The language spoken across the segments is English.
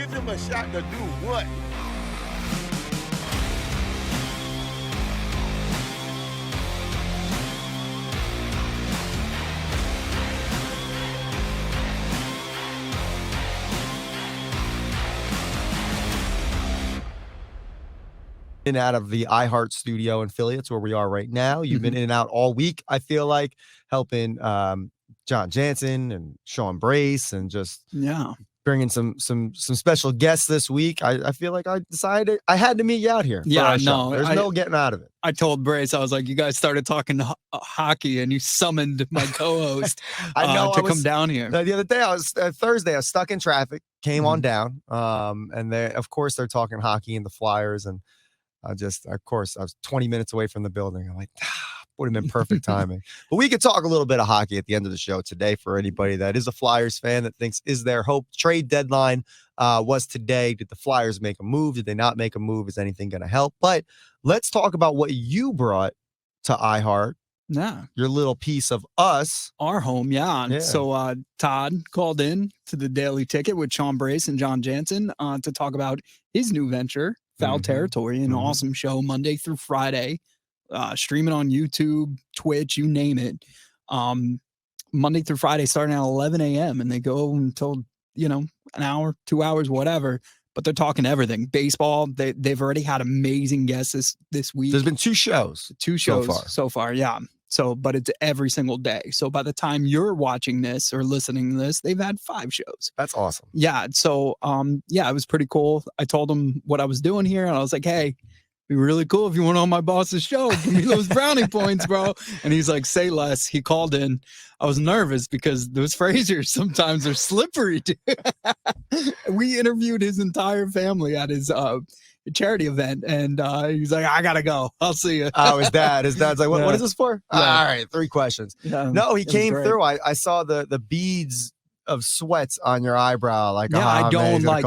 Give them a shot to do what? In and out of the iHeart studio in Philly. It's where we are right now. You've been in and out all week, I feel like, helping John Jansen and Sean Brace and just bringing some special guests this week. I feel like I decided I had to meet you out here. Yeah, no. There's no getting out of it. I told Brace, I was like, you guys started talking hockey and you summoned my co-host to come down here. The other day, Thursday, I was stuck in traffic, came on down. And of course, they're talking hockey and the Flyers. And of course, I was 20 minutes away from the building. I'm like, would have been perfect timing. But we could talk a little bit of hockey at the end of the show today for anybody that is a Flyers fan that thinks is their hope. Trade deadline was today. Did the Flyers make a move? Did they not make a move? Is anything going to help? But let's talk about what you brought to iHeart. Yeah. Your little piece of us. Our home, yeah. So Todd called in to the Daily Ticket with Sean Brace and John Jansen to talk about his new venture, Foul Territory, an awesome show Monday through Friday, streaming on YouTube, Twitch, you name it. Monday through Friday, starting at 11 a.m. and they go until, an hour, 2 hours, whatever. But they're talking everything. Baseball, they've already had amazing guests this week. There's been two shows so far, yeah. So, but it's every single day. So by the time you're watching this or listening to this, they've had 5 shows. That's awesome. Yeah. So, it was pretty cool. I told them what I was doing here, and I was like, hey, it'd be really cool if you went on my boss's show. Give me those brownie points, bro. And he's like, say less. He called in. I was nervous because those Frasers sometimes are slippery, dude. We interviewed his entire family at his charity event, and he's like, I gotta go, I'll see you. His dad's like, what is this for? All right, 3 questions. No, he came through. I saw the beads of sweats on your eyebrow, like, I don't like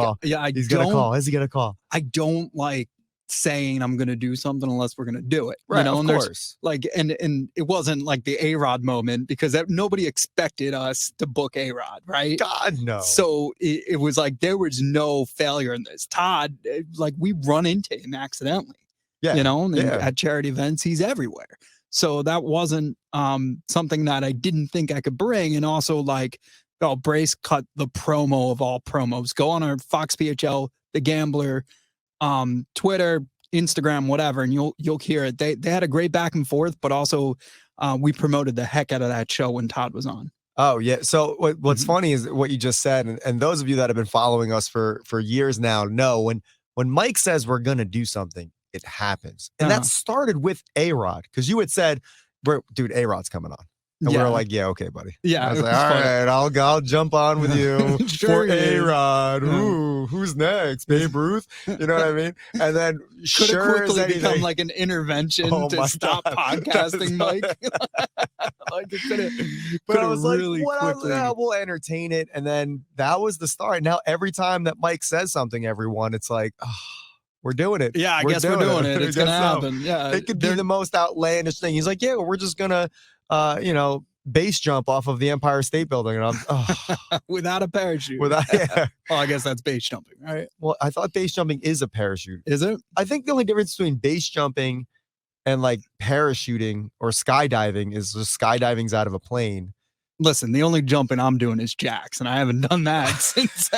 he's gonna call. Is he gonna call? I don't like saying I'm gonna do something unless we're gonna do it, right? Of and course. Like, and it wasn't like the A-Rod moment, because nobody expected us to book A-Rod, right? God, no. So it was like there was no failure in this. Todd, like, we run into him accidentally, at charity events. He's everywhere. So that wasn't something that I didn't think I could bring. And also, like, Brace cut the promo of all promos. Go on our Fox PHL, The Gambler, Twitter, Instagram, whatever, and you'll hear it. They had a great back and forth, but also we promoted the heck out of that show when Todd was on. Oh yeah. So what's funny is what you just said, and those of you that have been following us for years now know when Mike says we're gonna do something, it happens, and that started with A-Rod, because you had said, dude, A-Rod's coming on. And we were like, yeah, okay, buddy. Yeah. I was like, all right, I'll jump on with you for A-Rod. Ooh, who's next? Babe Ruth? You know what I mean? And then could have quickly become like an intervention to stop podcasting, Mike. Like, it could have. But I was really like, we'll entertain it. And then that was the start. Now every time that Mike says something, everyone, it's like, we're doing it. Yeah, I guess we're doing it. It's gonna happen. Yeah, it could be the most outlandish thing. He's like, yeah, we're just gonna base jump off of the Empire State Building, and I'm without a parachute. Well, I guess that's base jumping, right? Well, I thought base jumping is a parachute. Is it? I think the only difference between base jumping and like parachuting or skydiving is just skydiving's out of a plane. Listen, the only jumping I'm doing is jacks, and I haven't done that since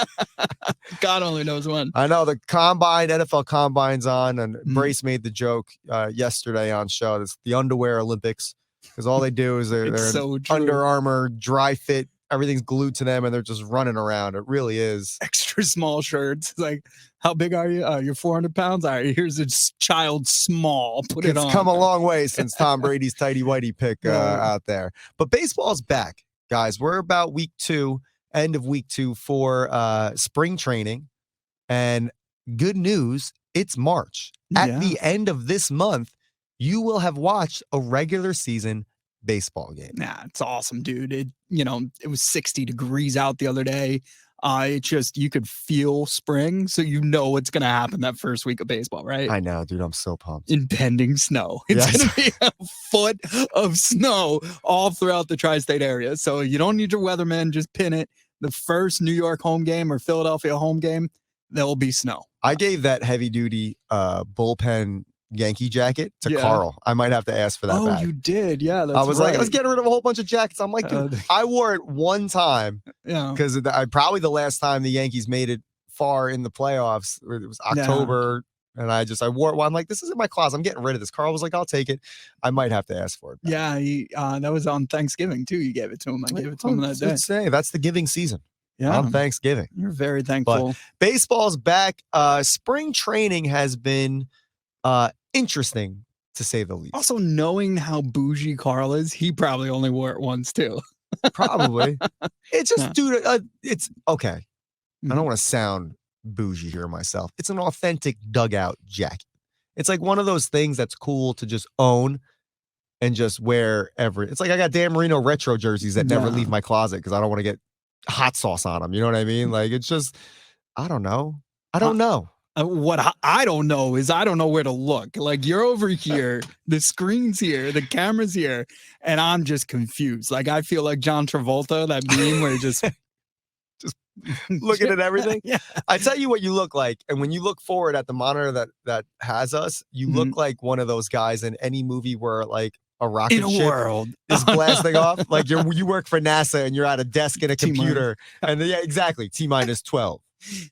God only knows when. I know the NFL Combine's on, and Brace made the joke yesterday on show. It's the underwear Olympics, because all they do is they're so Under Armour, dry fit, everything's glued to them, and they're just running around. It really is. Extra small shirts. It's like, how big are you? You're 400 pounds. All right, here's a child small. Put it on. It's come a long way since Tom Brady's tighty whitey pick out there. But baseball's back, guys. We're about week 2, end of week 2 for spring training. And good news, it's March. At the end of this month, you will have watched a regular season baseball game. Nah, it's awesome, dude. It was 60 degrees out the other day. It just, you could feel spring, so it's going to happen that first week of baseball, right? I know, dude. I'm so pumped. Impending snow. It's going to be a foot of snow all throughout the tri-state area. So you don't need your weatherman. Just pin it. The first New York home game or Philadelphia home game, there will be snow. I gave that heavy duty bullpen Yankee jacket to Carl. I might have to ask for that back. You did. Yeah, that's I was right. like, I was getting rid of a whole bunch of jackets. I'm like, dude, I wore it one time because probably the last time the Yankees made it far in the playoffs. It was October, and I wore it. I'm like, this is in my closet. I'm getting rid of this. Carl was like, I'll take it. I might have to ask for it back. Yeah, that was on Thanksgiving too. You gave it to him. I gave it to him that day. Say that's the giving season. Yeah, on Thanksgiving. You're very thankful. But baseball's back. Spring training has been interesting, to say the least. Also, knowing how bougie Carl is, he probably only wore it once too. Probably. It's just, dude, it's okay. I don't want to sound bougie here myself. It's an authentic dugout jacket. It's like one of those things that's cool to just own and just wear it's like I got Dan Marino retro jerseys that never leave my closet because I don't want to get hot sauce on them. You know what I mean? Like, it's just, I don't know. What I don't know is I don't know where to look. Like, you're over here, the screen's here, the camera's here, and I'm just confused. Like, I feel like John Travolta, that meme where just looking at everything. Yeah. I tell you what you look like, and when you look forward at the monitor that has us, you look like one of those guys in any movie where like a rocket ship is blasting off. Like you work for NASA and you're at a desk in a computer, and exactly. T-minus 12,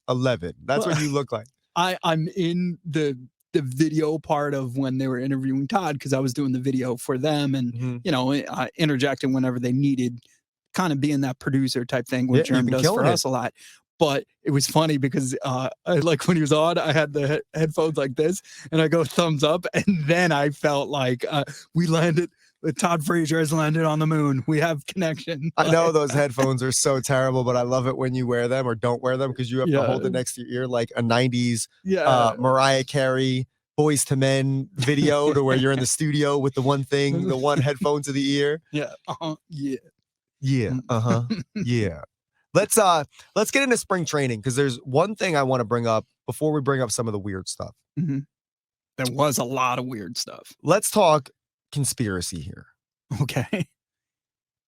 11. That's what you look like. I'm in the video part of when they were interviewing Todd, because I was doing the video for them and interjecting whenever they needed, kind of being that producer type thing, which Jerm does for us a lot. But it was funny because like when he was on, I had the headphones like this and I go thumbs up, and then I felt like we landed. Todd Frazier has landed on the moon. We have connection. I know those headphones are so terrible, but I love it when you wear them or don't wear them, because you have to hold it next to your ear like a 90s Mariah Carey Boys to Men video to where you're in the studio with the one headphone to the ear. Yeah. Yeah. Let's get into spring training, because there's one thing I want to bring up before we bring up some of the weird stuff. Mm-hmm. There was a lot of weird stuff. Let's talk conspiracy here. Okay.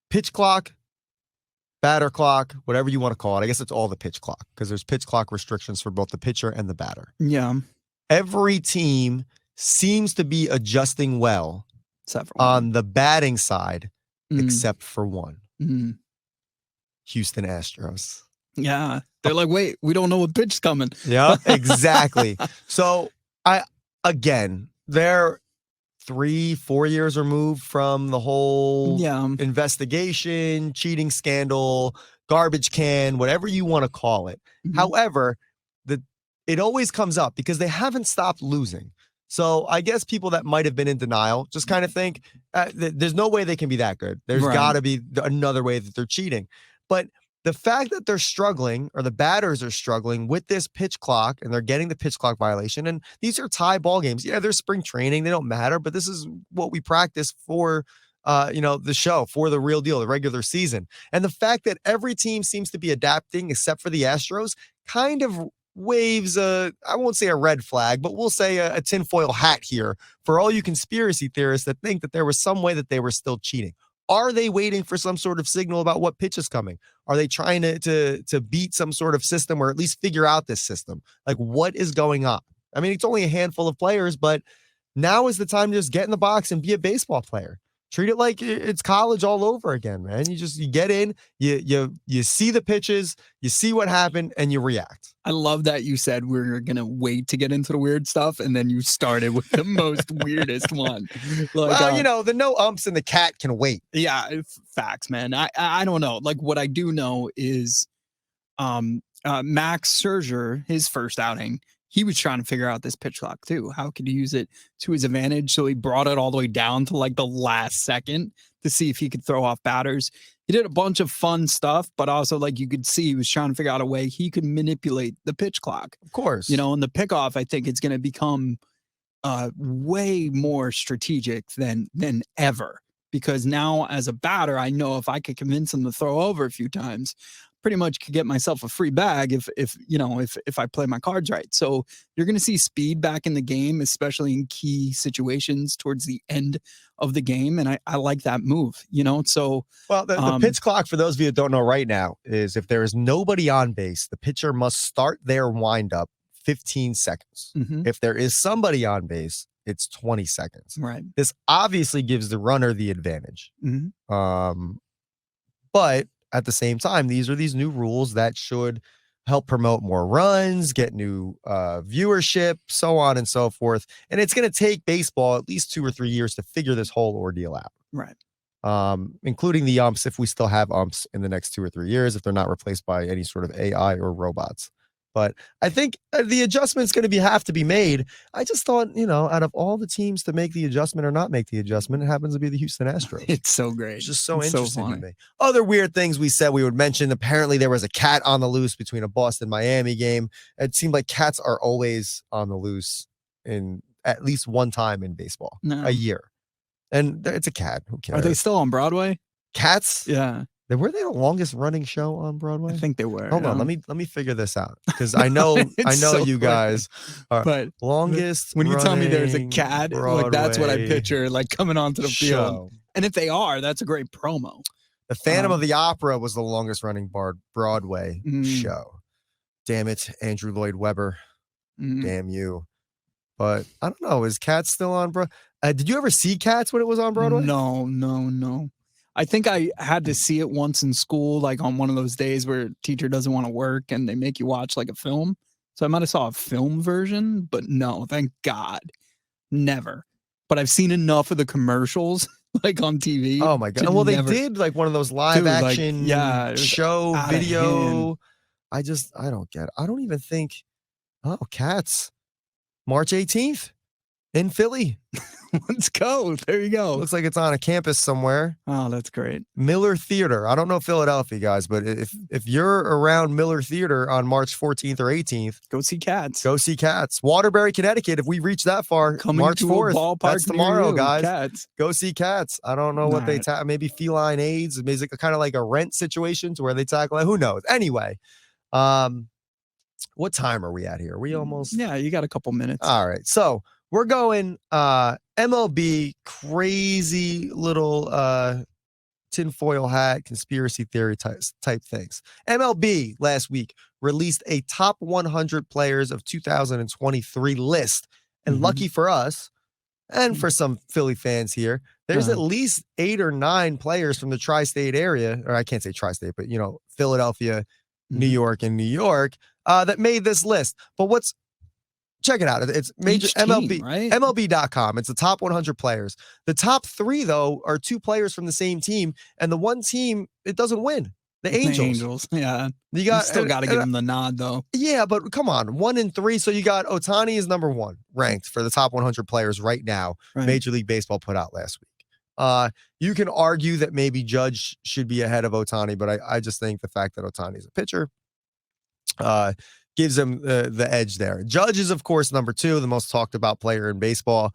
Pitch clock, batter clock, whatever you want to call it. I guess it's all the pitch clock, because there's pitch clock restrictions for both the pitcher and the batter. Yeah. Every team seems to be adjusting well on the batting side, except for one. Houston Astros. Yeah. They're like, wait, we don't know what pitch's coming. Yeah, exactly. So they're 3-4 years removed from the whole investigation, cheating scandal, garbage can, whatever you want to call it. However, it always comes up because they haven't stopped losing. So I guess people that might have been in denial just kind of think there's no way they can be that good. There's got to be another way that they're cheating. But the fact that they're struggling, or the batters are struggling with this pitch clock, and they're getting the pitch clock violation, and theyese are tie ball games. Yeah, they're spring training. They don't matter, but this is what we practice for, the show, for the real deal, the regular season. And the fact that every team seems to be adapting except for the Astros kind of waves I won't say a red flag, but we'll say a tinfoil hat here for all you conspiracy theorists that think that there was some way that they were still cheating. Are they waiting for some sort of signal about what pitch is coming? Are they trying to beat some sort of system, or at least figure out this system? Like, what is going on? I mean, it's only a handful of players, but now is the time to just get in the box and be a baseball player. Treat it like it's college all over again, man. You get in, you see the pitches, you see what happened, and you react. I love that you said we're going to wait to get into the weird stuff, and then you started with the most weirdest one. Like, well, the no umps and the cat can wait. Yeah, facts, man. I don't know. Like, what I do know is Max Scherzer, his first outing, he was trying to figure out this pitch clock too. How could he use it to his advantage? So he brought it all the way down to like the last second to see if he could throw off batters. He did a bunch of fun stuff, but also, like, you could see he was trying to figure out a way he could manipulate the pitch clock. Of course. And the pickoff, I think it's going to become way more strategic than ever, because now as a batter, I know if I could convince him to throw over a few times, pretty much could get myself a free bag if I play my cards right. So you're going to see speed back in the game, especially in key situations towards the end of the game. And I like that move, So, well, the pitch clock, for those of you that don't know right now, is if there is nobody on base, the pitcher must start their windup 15 seconds. Mm-hmm. If there is somebody on base, it's 20 seconds. Right. This obviously gives the runner the advantage. Mm-hmm. But at the same time, these are these new rules that should help promote more runs, get new viewership, so on and so forth. And it's going to take baseball at least 2 or 3 years to figure this whole ordeal out. Right. Including the umps, if we still have umps in the next 2 or 3 years, if they're not replaced by any sort of AI or robots. But I think the adjustment's going to have to be made. I just thought, out of all the teams to make the adjustment or not make the adjustment, it happens to be the Houston Astros. It's so great. It's just so interesting to me. Other weird things we said we would mention. Apparently, there was a cat on the loose between a Boston-Miami game. It seemed like cats are always on the loose in at least one time in baseball a year. And it's a cat. Who cares? Are they still on Broadway? Cats? Yeah. Were they the longest running show on Broadway? I think they were. Hold on, let me figure this out, because I know so you guys are but longest. When you tell me there's a cat, like that's what I picture, like coming onto the field. And if they are, that's a great promo. The Phantom of the Opera was the longest running Broadway show. Damn it, Andrew Lloyd Webber. Damn you. But I don't know. Is Cats still on Broadway? Did you ever see Cats when it was on Broadway? No. I think I had to see it once in school, like on one of those days where teacher doesn't want to work and they make you watch like a film. So I might have saw a film version, but no, thank God, never. But I've seen enough of the commercials like on TV. Oh my God. Well, they did like one of those live action show video. I don't get it. I don't even think, Cats, March 18th in Philly. Let's go. There you go. Looks like it's on a campus somewhere. Oh, that's great. Miller Theater. I don't know Philadelphia, guys, but if you're around Miller Theater on March 14th or 18th, go see Cats. Go see Cats. Waterbury, Connecticut. If we reach that far, March 4th. That's tomorrow, guys. Cats. Go see Cats. I don't know what they maybe feline AIDS, maybe kind of like a Rent situation to where they tackle it. Who knows? Anyway, what time are we at here? Are we almost? Yeah, you got a couple minutes. All right. So we're going MLB crazy little tinfoil hat conspiracy theory type things. MLB last week released a top 100 players of 2023 list. And lucky for us, and for some Philly fans here, there's at least 8 or 9 players from the tri-state area, or I can't say tri-state, but Philadelphia, New York, and New York that made this list. But check it out. It's major MLB, right? MLB.com. It's the top 100 players. The top 3, though, are 2 players from the same team, and the one team, it doesn't win. The Angels. Yeah. You still got to give them the nod, though. Yeah, but come on. 1 and 3. So you got Ohtani is number 1 ranked for the top 100 players right now. Right. Major League Baseball put out last week. You can argue that maybe Judge should be ahead of Ohtani, but I just think the fact that Ohtani is a pitcher gives him the edge there. Judge is, of course, number 2, the most talked about player in baseball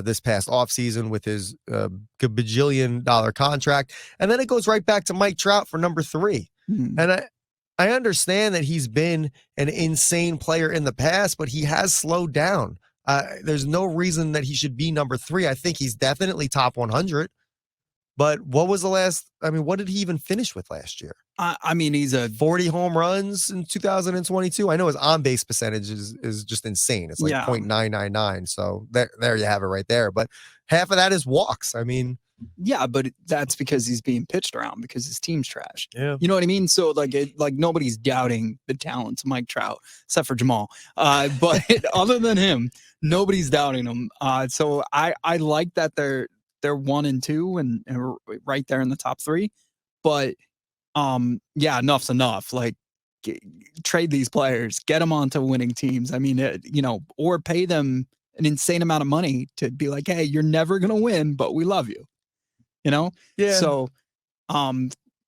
this past offseason with his bajillion-dollar contract. And then it goes right back to Mike Trout for number 3. And I understand that he's been an insane player in the past, but he has slowed down. There's no reason that he should be number 3. I think he's definitely top 100. But what was what did he even finish with last year? He's a 40 home runs in 2022. I know his on-base percentage is just insane. It's like 0.999. So there you have it right there. But half of that is walks. Yeah, but that's because he's being pitched around because his team's trash. Yeah. You know what I mean? So like nobody's doubting the talents of Mike Trout except for Jamal. But other than him, nobody's doubting him. So I like that they're 1 and 2 and right there in the top 3. But enough's enough. Like trade these players, get them onto winning teams. Or pay them an insane amount of money to be like, hey, you're never gonna win, but we love you. Yeah. So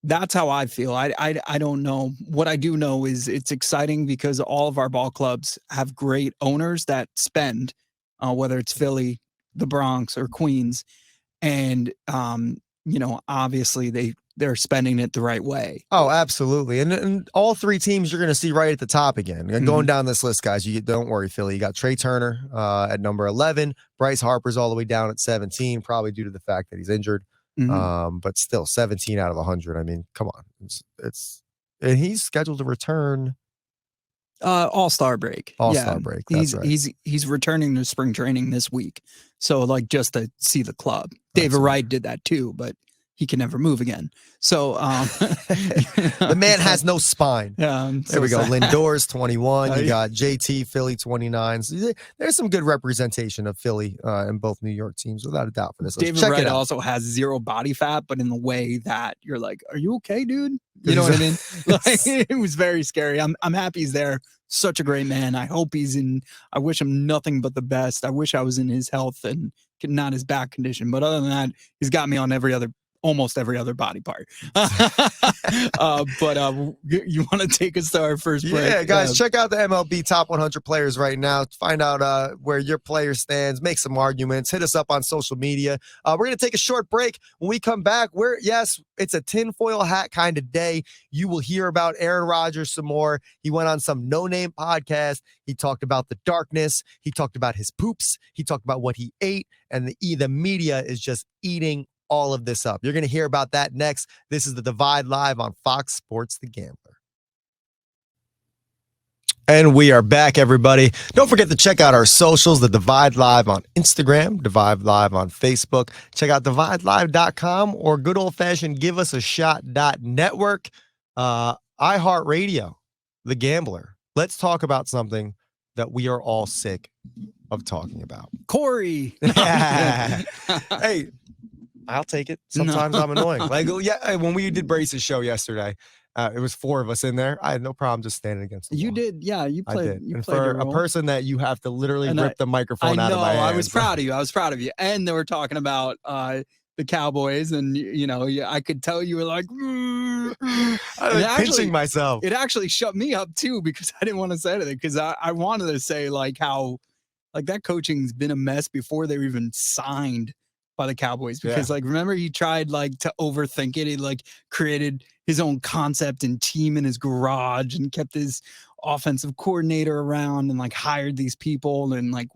that's how I feel. I don't know. What I do know is it's exciting because all of our ball clubs have great owners that spend, whether it's Philly, the Bronx, or Queens. And, obviously they're spending it the right way. Oh, absolutely. And all three teams you're going to see right at the top again. And going down this list, guys, don't worry, Philly. You got Trey Turner at number 11. Bryce Harper's all the way down at 17, probably due to the fact that he's injured. But still, 17 out of 100. I mean, come on. And he's scheduled to return. All-Star break. All-Star break. That's right. He's returning to spring training this week. So, like, just to see the club. David Wright did that too, but he can never move again. So the man has no spine. There we go. Lindor's 21. You got JT, Philly 29. So there's some good representation of Philly in both New York teams, without a doubt, for this. David Wright also has zero body fat, but in the way that you're like, are you okay, dude? You know what I mean? Like, it was very scary. I'm happy he's there. Such a great man. I hope I wish him nothing but the best. I wish I was in his health and not his back condition. But other than that, he's got me on almost every other body part. But you want to take us to our first break? Yeah, guys, check out the MLB Top 100 Players right now. Find out where your player stands. Make some arguments. Hit us up on social media. We're going to take a short break. When we come back, it's a tinfoil hat kind of day. You will hear about Aaron Rodgers some more. He went on some no-name podcast. He talked about the darkness. He talked about his poops. He talked about what he ate. And the media is just eating all of this up. You're going to hear about that next. This is The Divide Live on Fox Sports The Gambler. And we are back, everybody. Don't forget to check out our socials, The Divide Live on Instagram, Divide Live on Facebook. Check out dividelive.com or good old-fashioned giveusashot.network. iHeartRadio, The Gambler. Let's talk about something that we are all sick of talking about. Corey. Hey, I'll take it. Sometimes I'm annoying. Like, when we did Brace's show yesterday, it was 4 of us in there. I had no problem just standing against the wall. You did, yeah. You played. I did. And for a person that you have to literally rip the microphone out of my hands. I was proud of you. I was proud of you. And they were talking about the Cowboys, and I could tell you were like, I was pinching myself. It actually shut me up too, because I didn't want to say anything, because I wanted to say like how like that coaching's been a mess before they were even signed by the Cowboys, because like, remember, he tried like to overthink it. He like created his own concept and team in his garage and kept his offensive coordinator around and like hired these people. And like,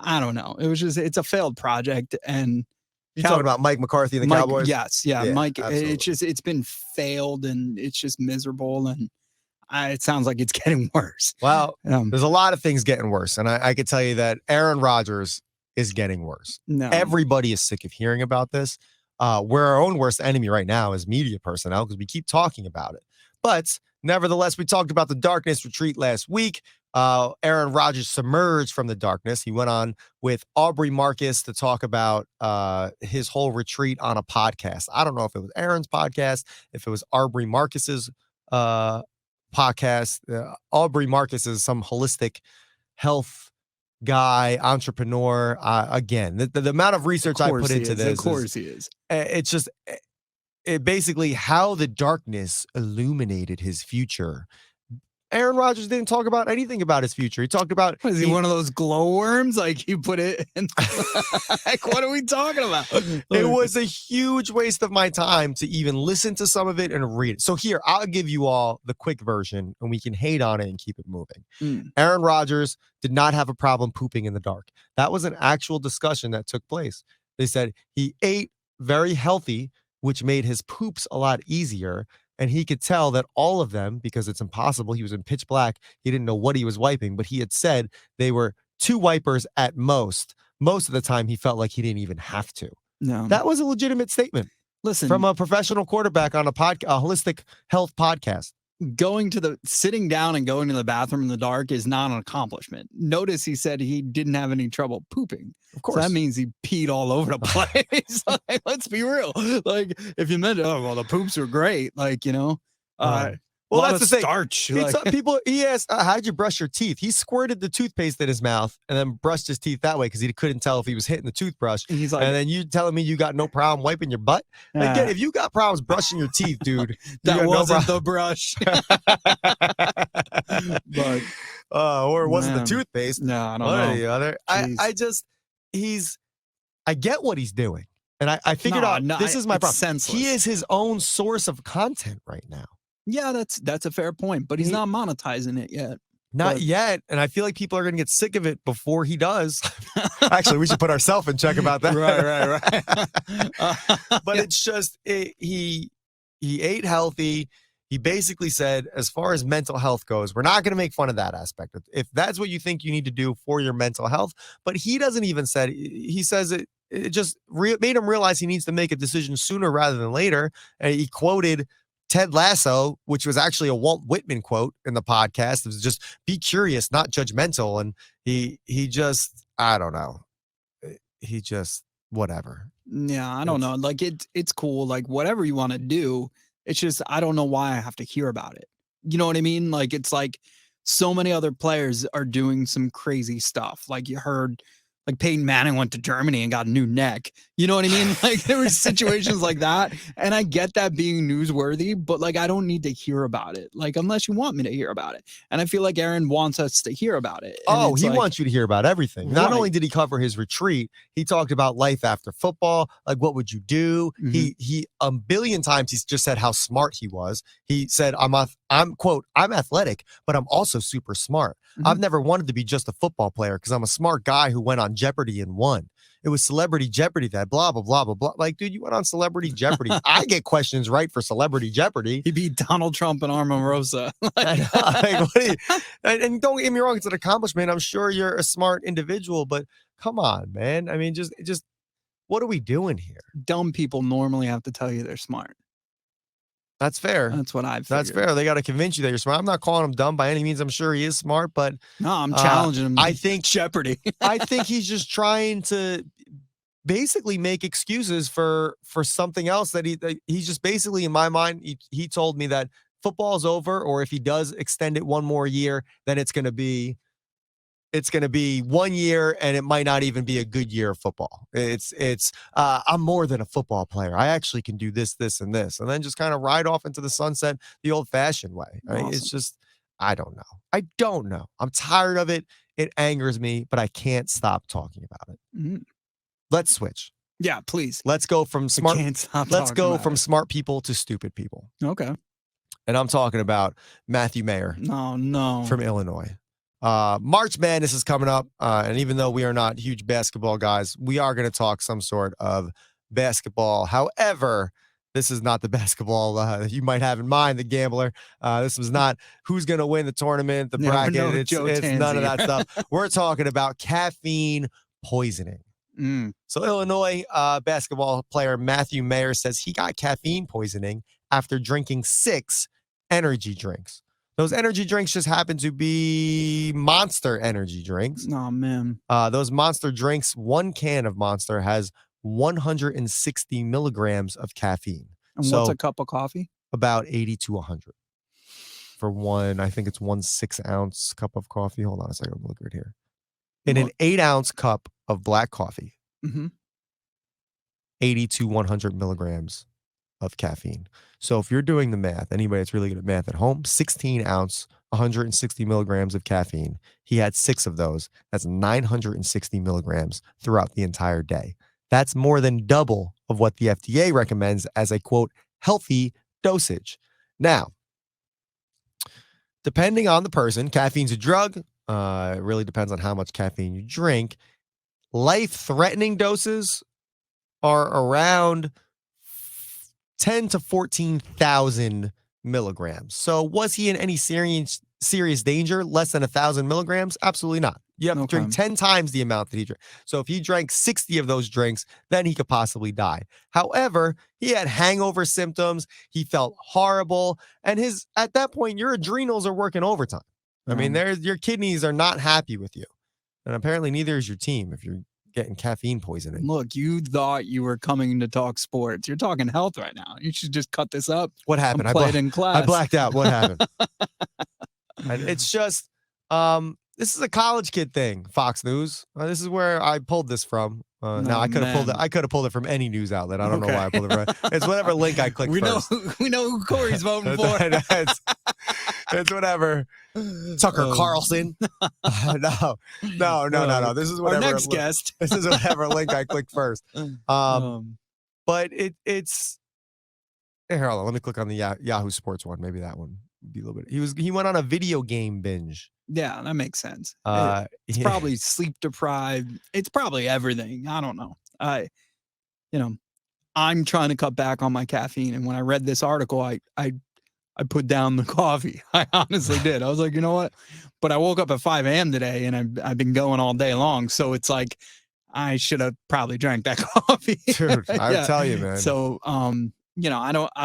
I don't know. It was just, it's a failed project. And you're talking about Mike McCarthy and the Cowboys? Yes. Yeah. Mike, absolutely. It's been failed and it's just miserable. And it sounds like it's getting worse. Well, there's a lot of things getting worse. And I could tell you that Aaron Rodgers is getting worse. No. Everybody is sick of hearing about this. We're our own worst enemy right now as media personnel, because we keep talking about it. But nevertheless, we talked about the darkness retreat last week. Aaron Rodgers submerged from the darkness. He went on with Aubrey Marcus to talk about his whole retreat on a podcast. I don't know if it was Aaron's podcast, if it was Aubrey Marcus's podcast. Aubrey Marcus is some holistic health guy, entrepreneur. Again, the amount of research I put into this, of course he is. It's just basically how the darkness illuminated his future. Aaron Rodgers didn't talk about anything about his future. He talked about, is he one of those glowworms? Like, you put it in, like, what are we talking about? It was a huge waste of my time to even listen to some of it and read it. So here, I'll give you all the quick version and we can hate on it and keep it moving. Aaron Rodgers did not have a problem pooping in the dark. That was an actual discussion that took place. They said he ate very healthy, which made his poops a lot easier. And he could tell that all of them, because it's impossible, he was in pitch black, he didn't know what he was wiping, but he had said they were 2 wipers at most. Most of the time, he felt like he didn't even have to. No. That was a legitimate statement. Listen, from a professional quarterback on a holistic health podcast. Sitting down and going to the bathroom in the dark is not an accomplishment. Notice he said he didn't have any trouble pooping. Of course. So that means he peed all over the place. Like, let's be real. Like, if you meant, the poops were great. Like, well, that's the thing. Starch. He asked, how'd you brush your teeth? He squirted the toothpaste in his mouth and then brushed his teeth that way because he couldn't tell if he was hitting the toothbrush. And he's like, and then you telling me you got no problem wiping your butt? Again, if you got problems brushing your teeth, dude, that wasn't the brush. But or it wasn't the toothpaste. No, I don't know. One or the other. I get what he's doing. And I figured out this is my problem. Senseless. He is his own source of content right now. Yeah, that's a fair point, but he's not monetizing it yet. Not yet. And I feel like people are going to get sick of it before he does. Actually, we should put ourselves in check about that. Right. But it's just, he ate healthy. He basically said, as far as mental health goes, we're not going to make fun of that aspect. If that's what you think you need to do for your mental health. But he doesn't even say, he says it just made him realize he needs to make a decision sooner rather than later. And he quoted Ted Lasso, which was actually a Walt Whitman quote in the podcast. It was just, be curious, not judgmental. And he just, I don't know. He just, whatever. Yeah, I don't know. Like it's cool. Like whatever you want to do. It's just, I don't know why I have to hear about it. You know what I mean? Like, it's like so many other players are doing some crazy stuff. Like you heard, like Peyton Manning went to Germany and got a new neck. You know what I mean? Like there were situations like that. And I get that being newsworthy, but like, I don't need to hear about it. Like, unless you want me to hear about it. And I feel like Aaron wants us to hear about it. And he wants you to hear about everything. Not only did he cover his retreat, he talked about life after football. Like, what would you do? Mm-hmm. He a billion times he's just said how smart he was. He said, I'm quote, I'm athletic, but I'm also super smart. Mm-hmm. I've never wanted to be just a football player because I'm a smart guy who went on Jeopardy and won. It was Celebrity Jeopardy that blah, blah, blah, blah, blah. Like, dude, you went on Celebrity Jeopardy. I get questions right for Celebrity Jeopardy. He beat Donald Trump and Omarosa. And don't get me wrong, it's an accomplishment. I'm sure you're a smart individual, but come on, man. I mean, just what are we doing here? Dumb people normally have to tell you they're smart. That's fair. That's what I've figured. That's fair. They got to convince you that you're smart. I'm not calling him dumb by any means. I'm sure he is smart, but no, I'm challenging him. I think Jeopardy. I think he's just trying to basically make excuses for something else that he's just basically, in my mind, he told me that football's over, or if he does extend it one more year, then it's going to be 1 year and it might not even be a good year of football. I'm more than a football player. I actually can do this, this, and this, and then just kind of ride off into the sunset the old fashioned way. Awesome. I mean, it's just, I don't know. I'm tired of it. It angers me, but I can't stop talking about it. Mm-hmm. Let's switch. Yeah, please. Let's go from smart. Let's go from smart people to stupid people. Okay. And I'm talking about Matthew Mayer. No. From Illinois. March Madness is coming up, and even though we are not huge basketball guys, we are going to talk some sort of basketball. However, this is not the basketball you might have in mind, the gambler. This was not who's going to win the tournament, the bracket. It's none of that stuff. We're talking about caffeine poisoning. So Illinois basketball player Matthew Mayer says he got caffeine poisoning after drinking 6 energy drinks. Those energy drinks just happen to be Monster energy drinks. Oh, man. Those Monster drinks, one can of Monster has 160 milligrams of caffeine. And what's a cup of coffee? About 80 to 100. For one, I think it's 1 6-ounce cup of coffee. Hold on a second. Look right here. In an 8-ounce cup of black coffee, 80 to 100 milligrams of caffeine. So if you're doing the math, anybody that's really good at math at home, 16-ounce, 160 milligrams of caffeine. He had 6 of those. That's 960 milligrams throughout the entire day. That's more than double of what the FDA recommends as a, quote, healthy dosage. Now, depending on the person, caffeine's a drug. It really depends on how much caffeine you drink. Life-threatening doses are around 10 to 14,000 milligrams. So was he in any serious danger? Less than 1,000 milligrams? Absolutely not. You have to drink 10 times the amount that he drank. So if he drank 60 of those drinks, then he could possibly die. However, he had hangover symptoms. He felt horrible. And at that point, your adrenals are working overtime. I mean, your kidneys are not happy with you. And apparently neither is your team if you're getting caffeine poisoning. Look, you thought you were coming to talk sports. You're talking health right now. You should just cut this up. What happened? In class. I blacked out. What happened? It's just, this is a college kid thing, Fox News. This is where I pulled this from. Now I could have pulled it from any news outlet. I don't know why I pulled it from. It's whatever link I clicked first. We know who Corey's voting for. It's whatever. Tucker Carlson. No. This is whatever. Our next guest. This is whatever link I clicked first. but it's here. Hold on, let me click on the Yahoo Sports one. Maybe that one would be a little bit. He went on a video game binge. Yeah, that makes sense. It's Yeah. probably sleep deprived. It's probably everything. I don't know. I'm trying to cut back on my caffeine, and when I read this article, I put down the coffee. I honestly did. I was like, you know what? But I woke up at 5 a.m. today, and I've been going all day long. So it's like I should have probably drank that coffee. Dude, I tell you, man. So I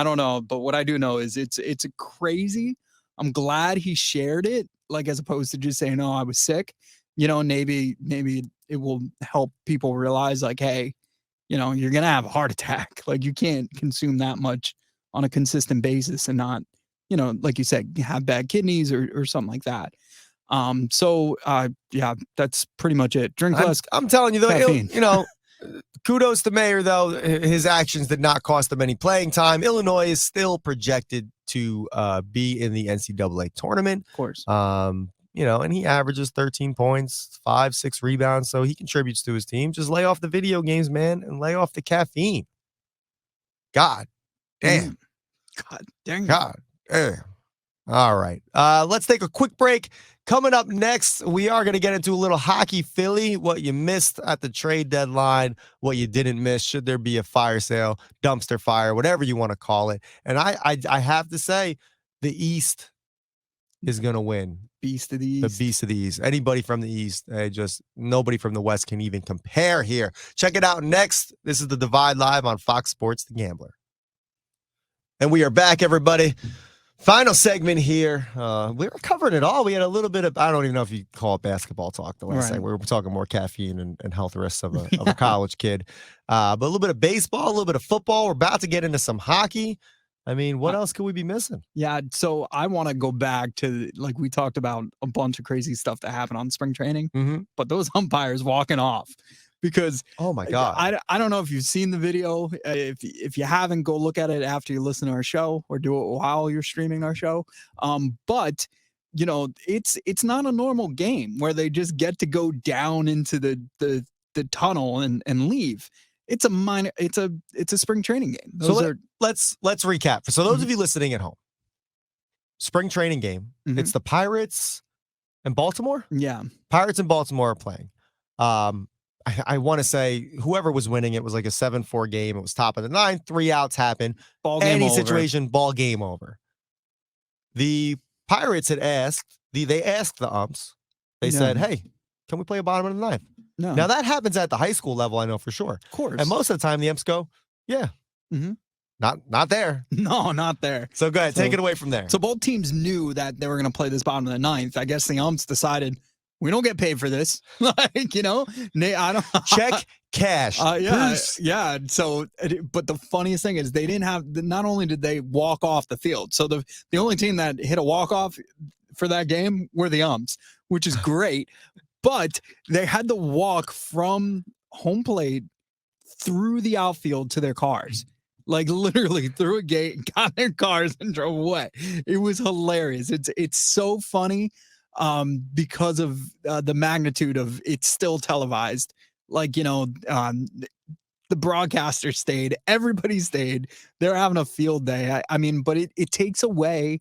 don't know, but what I do know is it's crazy. I'm glad he shared it, like as opposed to just saying, "Oh, I was sick." Maybe it will help people realize, like, hey, you're gonna have a heart attack. Like, you can't consume that much on a consistent basis and not, like you said, have bad kidneys or something like that. Yeah, that's pretty much it. Drink less. I'm telling you though, caffeine. Kudos to Mayer though. His actions did not cost him any playing time. Illinois is still projected to be in the NCAA tournament. Of course. And he averages 13 points, 5-6 rebounds, so he contributes to his team. Just lay off the video games, man, and lay off the caffeine. God damn. God dang. God damn. All right. Let's take a quick break. Coming up next, we are going to get into a little hockey Philly, what you missed at the trade deadline, what you didn't miss. Should there be a fire sale, dumpster fire, whatever you want to call it. And I have to say, the East is going to win. Beast of the East. The Beast of the East. Anybody from the East, nobody from the West can even compare here. Check it out next. This is The Divide Live on Fox Sports The Gambler. And we are back, everybody. Final segment here. We were covering it all. We had a little bit of, I don't even know if you call it basketball talk the last segment. We were talking more caffeine and health risks of a college kid. But a little bit of baseball, a little bit of football. We're about to get into some hockey. I mean, what else could we be missing? Yeah, so I want to go back to, like, we talked about a bunch of crazy stuff that happened on spring training, but those umpires walking off, because oh my God, I don't know if you've seen the video. If you haven't, go look at it after you listen to our show, or do it while you're streaming our show. But it's not a normal game where they just get to go down into the tunnel and leave. It's a spring training game. Let's recap. So those of you listening at home, spring training game. It's the Pirates and Baltimore. Yeah, Pirates and Baltimore are playing. I want to say whoever was winning, it was like a 7-4 game. It was top of the ninth. 3 outs happen. Any situation, ball game over. The Pirates had asked the umps. They said, "Hey, can we play a bottom of the ninth?" No. Now that happens at the high school level, I know for sure. Of course. And most of the time the umps go, "Yeah, not there." No, not there. So go ahead, take it away from there. So both teams knew that they were going to play this bottom of the ninth. I guess the umps decided, we don't get paid for this. I don't check cash. Yeah. So, but the funniest thing is they didn't have. Not only did they walk off the field, so the only team that hit a walk off for that game were the umps, which is great. But they had to walk from home plate through the outfield to their cars. Like, literally through a gate, got their cars and drove away. It was hilarious. It's so funny because of the magnitude of it's still televised. Like, the broadcaster stayed, everybody stayed. They're having a field day. I mean, but it takes away.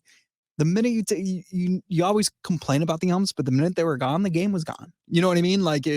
The minute you always complain about the umps, but the minute they were gone, the game was gone. You know what I mean? Like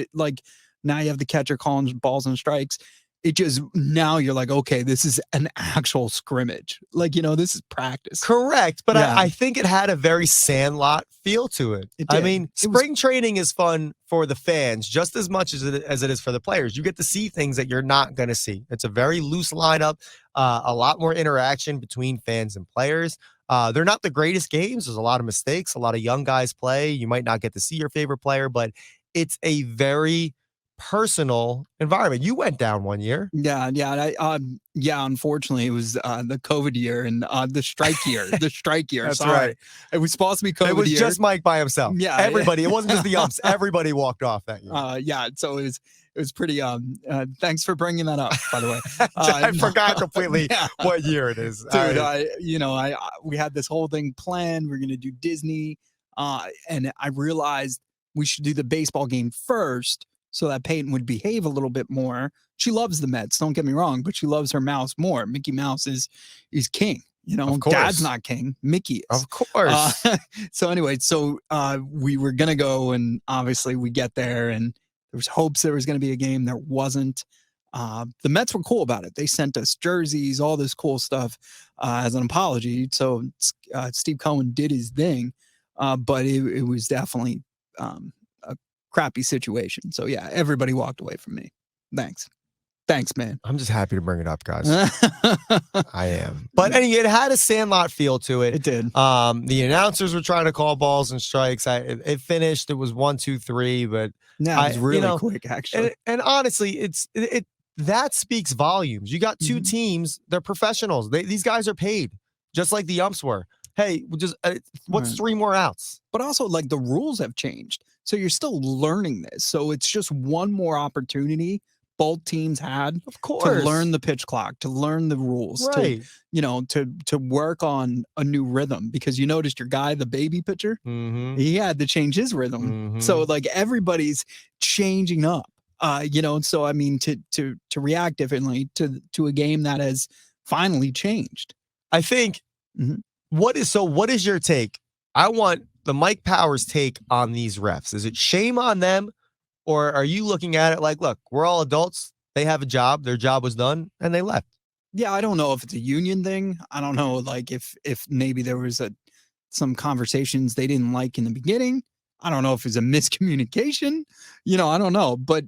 now you have the catcher calling balls and strikes. It just, now you're like, okay, this is an actual scrimmage. Like, this is practice. Correct. But yeah. I think it had a very Sandlot feel to it. I mean, spring training is fun for the fans just as much as it is for the players. You get to see things that you're not going to see. It's a very loose lineup, a lot more interaction between fans and players. They're not the greatest games. There's a lot of mistakes. A lot of young guys play. You might not get to see your favorite player, but it's a very personal environment. You went down one year. Yeah. Unfortunately, it was the COVID year and the strike year. That's sorry. Right. It was supposed to be COVID. It was year. just Mike by himself. Yeah, everybody. It wasn't just the umps. Everybody walked off that year. Yeah. So it was pretty. Thanks for bringing that up, by the way. I forgot completely what year it is, dude. We had this whole thing planned. We're gonna do Disney, and I realized we should do the baseball game first, so that Peyton would behave a little bit more. She loves the Mets, don't get me wrong, but she loves her mouse more. Mickey Mouse is king. You know, Dad's not king. Mickey is. Of course. So anyway, we were going to go, and obviously we get there, and there was hopes there was going to be a game. There wasn't. The Mets were cool about it. They sent us jerseys, all this cool stuff as an apology. So Steve Cohen did his thing, but it was definitely a crappy situation. So yeah, everybody walked away from me. Thanks, man. I'm just happy to bring it up, guys. I am. But anyway, it had a Sandlot feel to it. It did. The announcers were trying to call balls and strikes. It finished. It was 1-2-3, but no, it was really quick, actually. And honestly, that speaks volumes. You got two teams. They're professionals. These guys are paid, just like the umps were. Hey, just what's 3 more outs? But also, like, the rules have changed, so you're still learning this. So it's just one more opportunity both teams had, of course, to learn the pitch clock, to learn the rules, right? To work on a new rhythm. Because you noticed your guy, the baby pitcher, he had to change his rhythm. So like everybody's changing up. So I mean, to react differently to a game that has finally changed. I think. What is your take? I want the Mike Powers take on these refs. Is it shame on them? Or are you looking at it like, look, we're all adults. They have a job. Their job was done, and they left. Yeah, I don't know if it's a union thing. I don't know, like, if maybe there was some conversations they didn't like in the beginning. I don't know if it's a miscommunication. I don't know. But,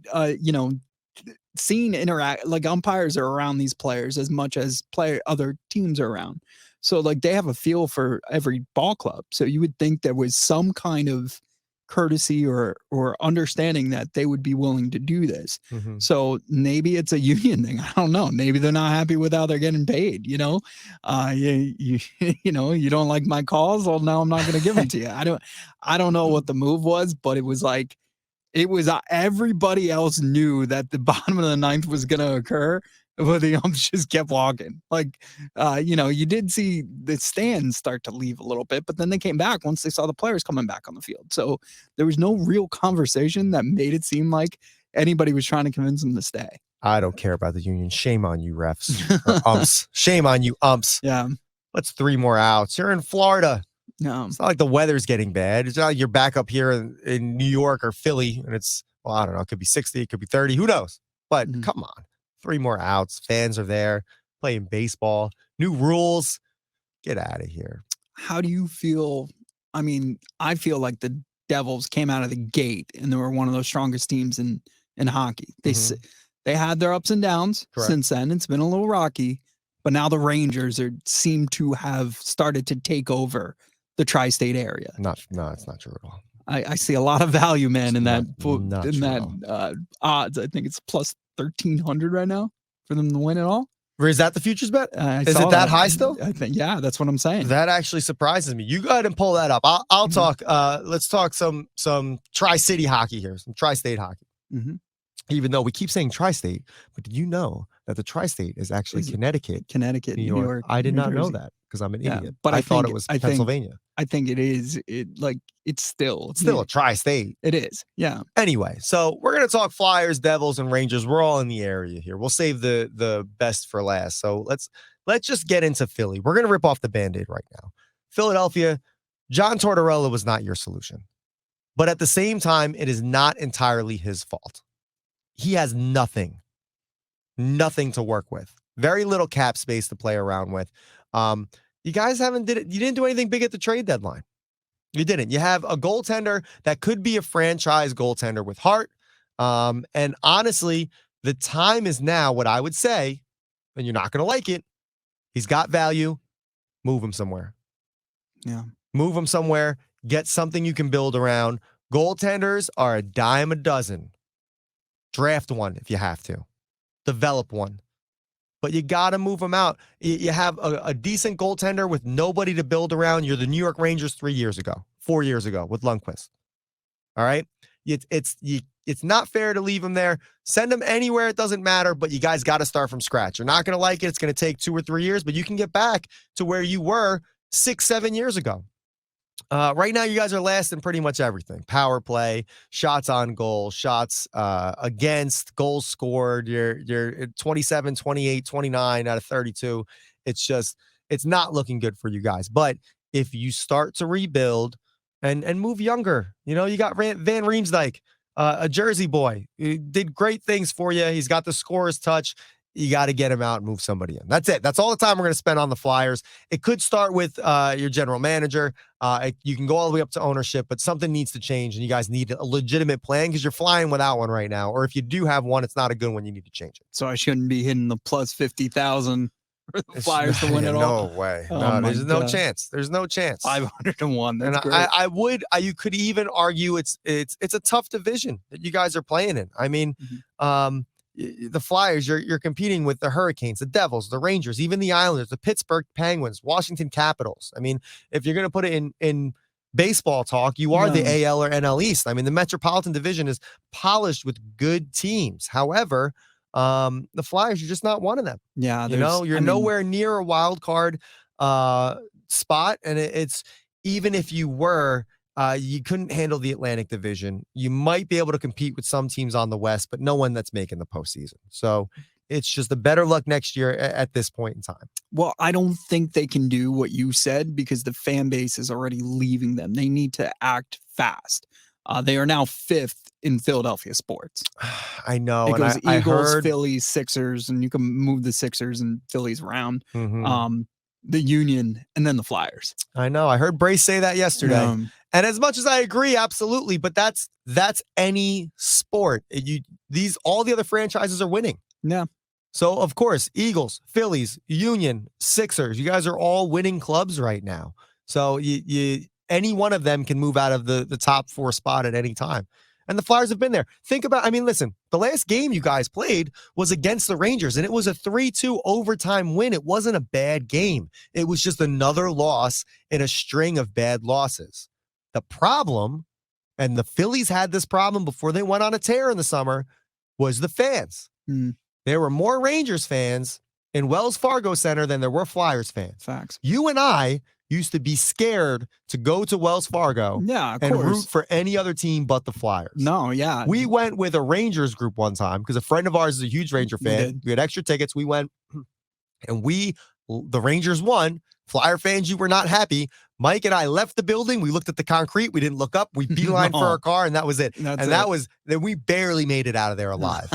seeing interact, like, umpires are around these players as much as other teams are around. So, like, they have a feel for every ball club. So you would think there was some kind of courtesy or understanding that they would be willing to do this. So maybe it's a union thing. I don't know. Maybe they're not happy with how they're getting paid. You don't like my calls. Well, now I'm not going to give them to you. I don't know what the move was, but it was everybody else knew that the bottom of the 9th was going to occur. But the umps just kept walking. Like, you did see the stands start to leave a little bit, but then they came back once they saw the players coming back on the field. So there was no real conversation that made it seem like anybody was trying to convince them to stay. I don't care about the union. Shame on you, refs. Or umps. Shame on you, umps. Yeah. What's 3 more outs? You're in Florida. No. It's not like the weather's getting bad. It's not like you're back up here in New York or Philly, and it's, I don't know, it could be 60, it could be 30. Who knows? But come on. 3 more outs. Fans are there playing baseball. New rules. Get out of here. How do you feel? I mean, I feel like the Devils came out of the gate and they were one of those strongest teams in hockey. They had their ups and downs. Correct. Since then. It's been a little rocky, but now the Rangers seem to have started to take over the tri-state area. No, it's not true at all. I see a lot of value, man, in that odds. I think it's plus 1,300 right now for them to win it all. Or is that the futures bet? Is it that high still? I think, yeah, that's what I'm saying. That actually surprises me. You go ahead and pull that up. I'll talk. Let's talk some tri-city hockey here, some tri-state hockey. Even though we keep saying tri-state, but did you know that the tri-state is actually Connecticut, New York? I did not know that because I'm an idiot. But I thought it was Pennsylvania. I think it is. It's still a tri-state. It is. Yeah. Anyway, so we're gonna talk Flyers, Devils, and Rangers. We're all in the area here. We'll save the best for last. So let's just get into Philly. We're gonna rip off the Band-Aid right now. Philadelphia, John Tortorella was not your solution, but at the same time, it is not entirely his fault. He has nothing to work with. Very little cap space to play around with. You guys you didn't do anything big at the trade deadline. You didn't. You have a goaltender that could be a franchise goaltender with heart. And honestly, the time is now, what I would say, and you're not going to like it. He's got value. Move him somewhere. Yeah. Move him somewhere. Get something you can build around. Goaltenders are a dime a dozen. Draft one if you have to. Develop one. But you got to move them out. You have a decent goaltender with nobody to build around. You're the New York Rangers 4 years ago with Lundqvist. All right? It's not fair to leave him there. Send him anywhere. It doesn't matter, but you guys got to start from scratch. You're not going to like it. It's going to take 2 or 3 years, but you can get back to where you were 6-7 years ago. Right now, you guys are last in pretty much everything. Power play, shots on goal, shots against, goals scored. You're at 27, 28, 29 out of 32. It's not looking good for you guys. But if you start to rebuild and move younger, you got Van Riemsdyk, a Jersey boy. He did great things for you. He's got the scorer's touch. You got to get him out and move somebody in. That's it. That's all the time we're going to spend on the Flyers. It could start with your general manager. You can go all the way up to ownership, but something needs to change, and you guys need a legitimate plan because you're flying without one right now. Or if you do have one, it's not a good one. You need to change it. So I shouldn't be hitting the plus 50,000 for the Flyers to win it all. No way. Oh, there's no chance. There's no chance. 501. That's and great. You could even argue it's a tough division that you guys are playing in. I mean, the Flyers, you're competing with the Hurricanes, the Devils, the Rangers, even the Islanders, the Pittsburgh Penguins, Washington Capitals. I mean, if you're going to put it in baseball talk, you are the AL or NL East. I mean, the Metropolitan Division is polished with good teams. However, the Flyers, you're just not one of them. Yeah, you're nowhere near a wild card spot, and it's even if you were. You couldn't handle the Atlantic Division. You might be able to compete with some teams on the West, but no one that's making the postseason. So it's just a better luck next year at this point in time. Well, I don't think they can do what you said because the fan base is already leaving them. They need to act fast. They are now 5th in Philadelphia sports. I know. It goes Eagles, Phillies, Sixers, and you can move the Sixers and Phillies around. The Union, and then the Flyers. I know. I heard Brace say that yesterday. And as much as I agree, absolutely, but that's any sport. All the other franchises are winning. Yeah. So of course, Eagles, Phillies, Union, Sixers, you guys are all winning clubs right now. So any one of them can move out of the top 4 spot at any time. And the Flyers have been there. Listen, the last game you guys played was against the Rangers, and it was a 3-2 overtime win. It wasn't a bad game. It was just another loss in a string of bad losses. The problem, and the Phillies had this problem before they went on a tear in the summer, was the fans. There were more Rangers fans in Wells Fargo Center than there were Flyers fans. Facts. You and I used to be scared to go to Wells Fargo and root for any other team but the Flyers. No, yeah. We went with a Rangers group one time because a friend of ours is a huge Ranger fan. We had extra tickets. We went and the Rangers won. Flyer fans, you were not happy. Mike and I left the building. We looked at the concrete. We didn't look up. We beeline for our car, and that was it. Then we barely made it out of there alive.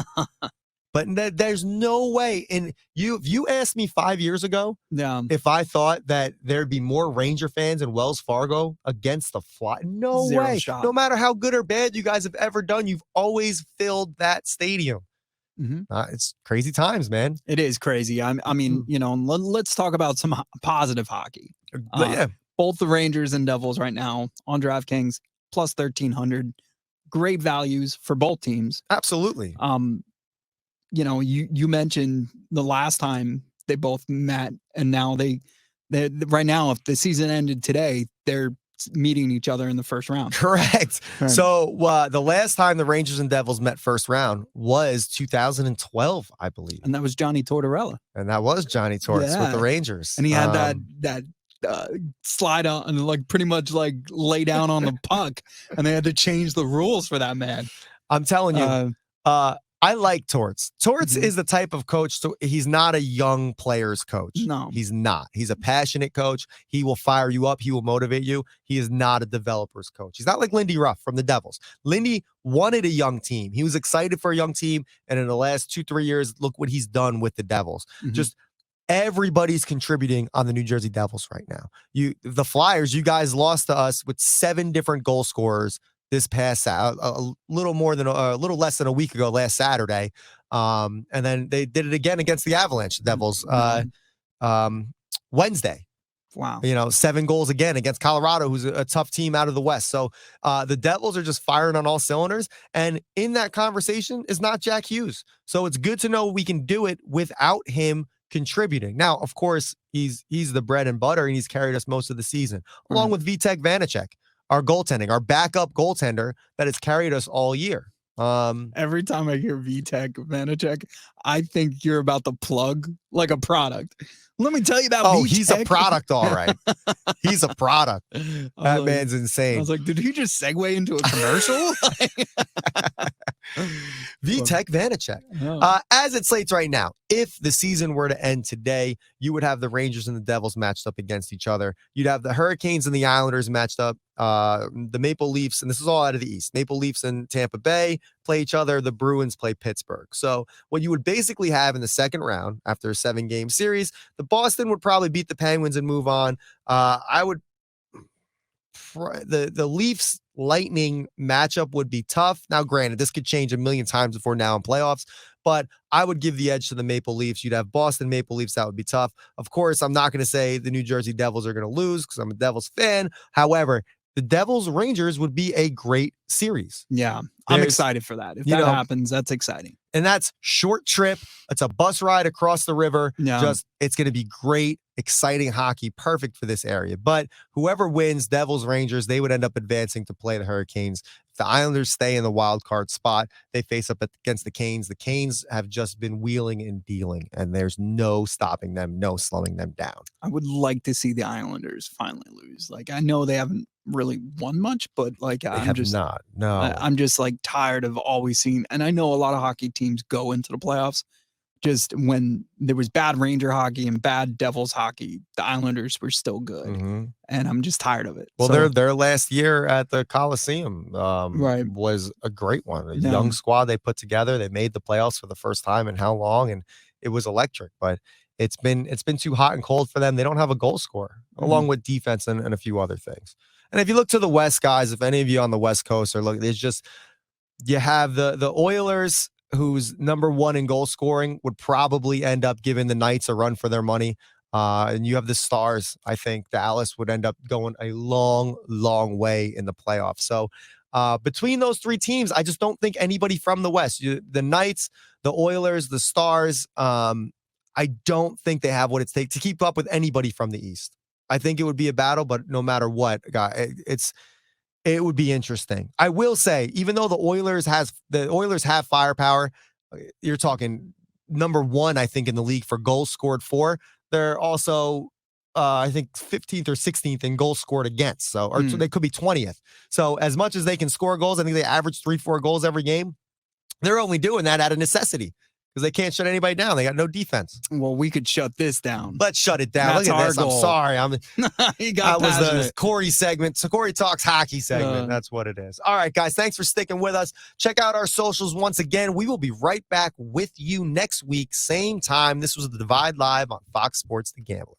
But there's no way. And if you asked me 5 years ago if I thought that there'd be more Ranger fans in Wells Fargo against the Fly, no way. Shot. No matter how good or bad you guys have ever done, you've always filled that stadium. It's crazy times, man. It is crazy. I mean, let's talk about some positive hockey. Both the Rangers and Devils right now on DraftKings plus 1,300. Great values for both teams. Absolutely. You mentioned the last time they both met, and now they right now, if the season ended today, they're meeting each other in the first round. Correct. Right. So the last time the Rangers and Devils met first round was 2012, I believe. And that was Johnny Tortorella. And that was Johnny Torts with the Rangers. And he had that slide out and pretty much lay down on the puck, and they had to change the rules for that man. I'm telling you, I like Torts. Torts is the type of coach. He's not a young player's coach. No, he's not. He's a passionate coach. He will fire you up. He will motivate you. He is not a developer's coach. He's not like Lindy Ruff from the Devils. Lindy wanted a young team. He was excited for a young team. And in the last 2-3 years, look what he's done with the Devils. Just everybody's contributing on the New Jersey Devils right now. The Flyers, you guys lost to us with 7 different goal scorers this past a little less than a week ago, last Saturday. And then they did it again against the Avalanche Devils Wednesday. Wow. 7 goals again against Colorado, who's a tough team out of the West. So the Devils are just firing on all cylinders. And in that conversation is not Jack Hughes. So it's good to know we can do it without him contributing. Now, of course, he's the bread and butter, and he's carried us most of the season, along with Vitek Vanacek, our backup goaltender that has carried us all year. Every time I hear VTech, Vanacek, I think you're about to plug like a product. Let me tell you about VTech. He's a product, all right. He's a product. That man's insane. I was like, did he just segue into a commercial? VTech Vanacek. As it slates right now, if the season were to end today, you would have the Rangers and the Devils matched up against each other. You'd have the Hurricanes and the Islanders matched up. The Maple Leafs, and this is all out of the East. Maple Leafs and Tampa Bay play each other. The Bruins play Pittsburgh. So what you would basically have in the second round after a 7-game series, the Boston would probably beat the Penguins and move on. The Leafs Lightning matchup would be tough. Now, granted, this could change a million times before now in playoffs, but I would give the edge to the Maple Leafs. You'd have Boston Maple Leafs. That would be tough. Of course, I'm not going to say the New Jersey Devils are going to lose because I'm a Devils fan. However, the Devils Rangers would be a great series. Yeah, I'm excited for that. If that happens, that's exciting. And that's short trip. It's a bus ride across the river. Yeah. It's going to be great, exciting hockey, perfect for this area. But whoever wins, Devils, Rangers, they would end up advancing to play the Hurricanes. If the Islanders stay in the wild card spot, they face up against the Canes. The Canes have just been wheeling and dealing, and there's no stopping them, no slowing them down. I would like to see the Islanders finally lose. Like, I know they haven't really won much, but like I'm just like tired of always seeing, and I know a lot of hockey teams go into the playoffs. Just when there was bad Ranger hockey and bad Devils hockey, the Islanders were still good, and I'm just tired of it. Well, their last year at the Coliseum was a great one. A young squad they put together. They made the playoffs for the first time in how long, and it was electric. But it's been too hot and cold for them. They don't have a goal scorer, along with defense and a few other things. And if you look to the West, guys, if any of you on the West Coast are looking, it's just you have the Oilers, who's number one in goal scoring, would probably end up giving the Knights a run for their money. And you have the Stars. I think Dallas would end up going a long, long way in the playoffs. So between those three teams, I just don't think anybody from the West, the Knights, the Oilers, the Stars, I don't think they have what it takes to keep up with anybody from the East. I think it would be a battle, but no matter what, it would be interesting. I will say, even though the Oilers have firepower, you're talking number one, I think, in the league for goals scored for. They're also, I think, 15th or 16th in goals scored against. So they could be 20th. So as much as they can score goals, I think they average 3-4 goals every game. They're only doing that out of necessity, because they can't shut anybody down. They got no defense. Well, we could shut this down. Let's shut it down. That's Look at this. goal. I'm sorry. That was the Corey segment. So Corey Talks Hockey segment. That's what it is. All right, guys. Thanks for sticking with us. Check out our socials once again. We will be right back with you next week, same time. This was The Divide Live on Fox Sports The Gambler.